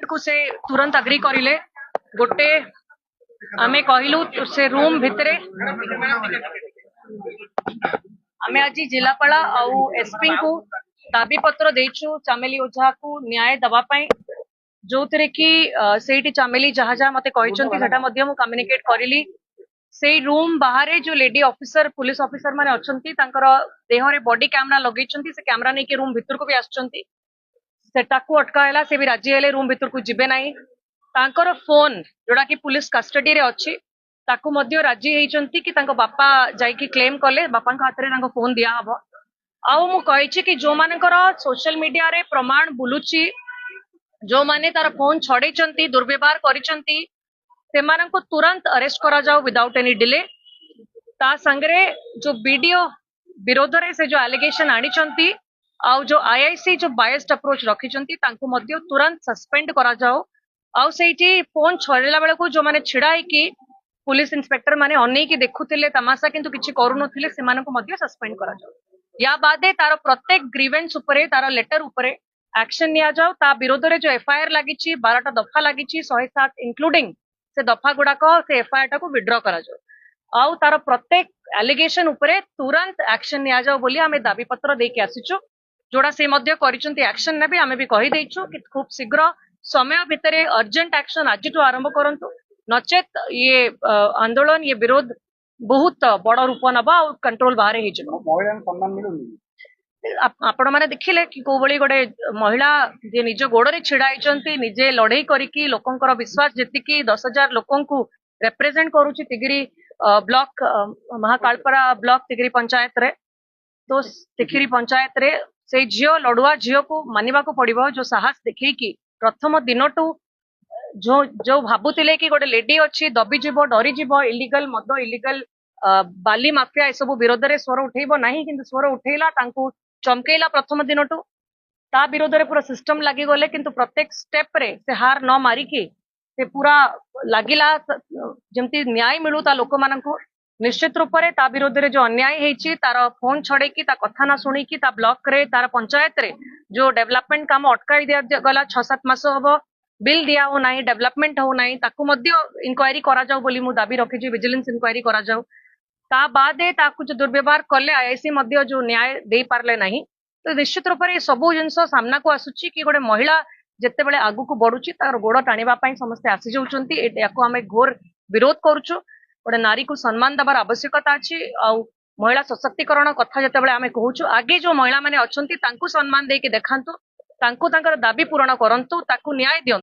को से तुरंत अग्री करिले गोटे आमे कहलु से रूम भितरे आमे आज जिलापाल आउ एसपी को दाबी पत्र देचु चामेली ओझा को न्याय दवा पाई जो थे कि सेठी चामेली जहाँ जहाँ मते कहचंती सेटा मध्य मु कम्युनिकेट करिली से रूम बाहर जो लेडी ऑफिसर पुलिस ऑफिसर माने अछंती तांकर देहरे बॉडी कैमरा लगेचंती से कैमरा नहीं के रूम भीतर को भी आछंती सेटाकू अटकायला से भी राजी हेले रूम भीतर को जिबे नाही तांकर फोन जोड़ा कि पुलिस कस्टडी रे अछि ताकू मध्य राजी हेचंती कि तांको बापा जाई कि क्लेम कले बापा हाथ रे तांको फोन दिया हबो आउ मु कहिछि कि जो मानकर सोशल मीडिया रे प्रमाण बुलुची जो माने तार फोन छड़ेचंती दुर्व्यवहार करिचंती सेमानंको तुरंत अरेस्ट करा जाओ विदाउट एनी डिले ता संगरे जो वीडियो विरोध रे से जो एलिगेशन आनिचंती आउ जो आईआईसी जो बायस्ड अप्रोच रखिचंती तांको मध्य तुरंत सस्पेंड करा जाओ आउ सेठी फोन छड़ेला बेले को जो माने छिड़ाई कि पुलिस इंस्पेक्टर माने अनै कि देखुथिले तमाशा किंतु किछि करू नथिले सेमानंको मध्य सस्पेंड करा जाओ या बादे तार प्रत्येक ग्रीवेंस उपरे तार लेटर उपरे एक्शन निया जाओ ता विरोध रे जो एफआईआर लागिछि 12टा दफा लागिछि 107 इंक्लूडिंग से दफा गुड़ाक से एफआईआर टाको विड्रॉ करा जाओ आउ तार प्रत्येक एलिगेशन उपरे तुरंत एक्शन निया जाओ बोली आमे दाबी पत्र देके आसीछु जोड़ा से मध्य करिसंती एक्शन नेबे आमे भी कहि दैछु कि खूब शीघ्र समय भितरे अर्जेंट एक्शन आज आरंभ करंतु नचेत ये आंदोलन ये विरोध बहुत बड़ रूप नबा और कंट्रोल बाहर हे जब आपण माने देखिले कि को बळी गोटे महिला जे निज गोड़े छिड़ा होइचंती निजे लड़ाई करिकी लोकंकर विश्वास जेतिकी 10,000 लोकंकु रिप्रेजेंट करूची तिगिरी ब्लॉक महाकालपरा ब्लॉक तिगिरी पंचायत रे तो तिगिरी पंचायत रे से झियो लड़ुआ झियो को मानिबा को पड़िबो जो साहस देखै कि प्रथम दिनटू जो जो भाबुतिले कि गोटे लेडी अच्छी दबी जीव डरी जीव इलीगल मद इलीगल बाली माफिया ए सब विरोध रे स्वर उठेबो नाही किंतु स्वर उठेला तांकू चमकेला प्रथम दिनटू ता विरोध रे पूरा सिस्टम लागि गले किंतु प्रत्येक स्टेप रे से हार न मारी की से पूरा लागिला जेमती न्याय मिलू ता लोक माननकू निश्चित रूप से ता विरोध रे जो अन्याय हेची तार फोन छड़े की ता कथा ना सुनी की ता ब्लॉक रे तार पंचायत रे जो डेवलपमेंट काम अटकाई दिया गला 6-7 मास हबो बिल दिया हो नाही डेवलपमेंट हो नाही ताकू मध्य इंक्वायरी करा जाऊ बोली मु दाबी रखिछि विजिलेंस इंक्वायरी करा जाऊ ता बादे ताकू जो दुर्व्यवहार कले आईआईसी मध्य जो न्याय दे पारले नाही तो निश्चित रूप से सब जिनस सामना को आसुची कि गोटे महिला जेते बेले आगु को बढ़ुची तार गोड़ टाणीबा पई समस्त आसी जाउचंती याको हमें घोर विरोध करूछु गोटे नारी को सम्मान दबार आवश्यकता अछि आ महिला सशक्तिकरण कथा जेते बेले हमें कहूछु आगे जो महिला माने अछंती तांकू सम्मान देके देखांतु तांकू तांकर दाबी पूर्ण करंतु ताकू न्याय दियंतु।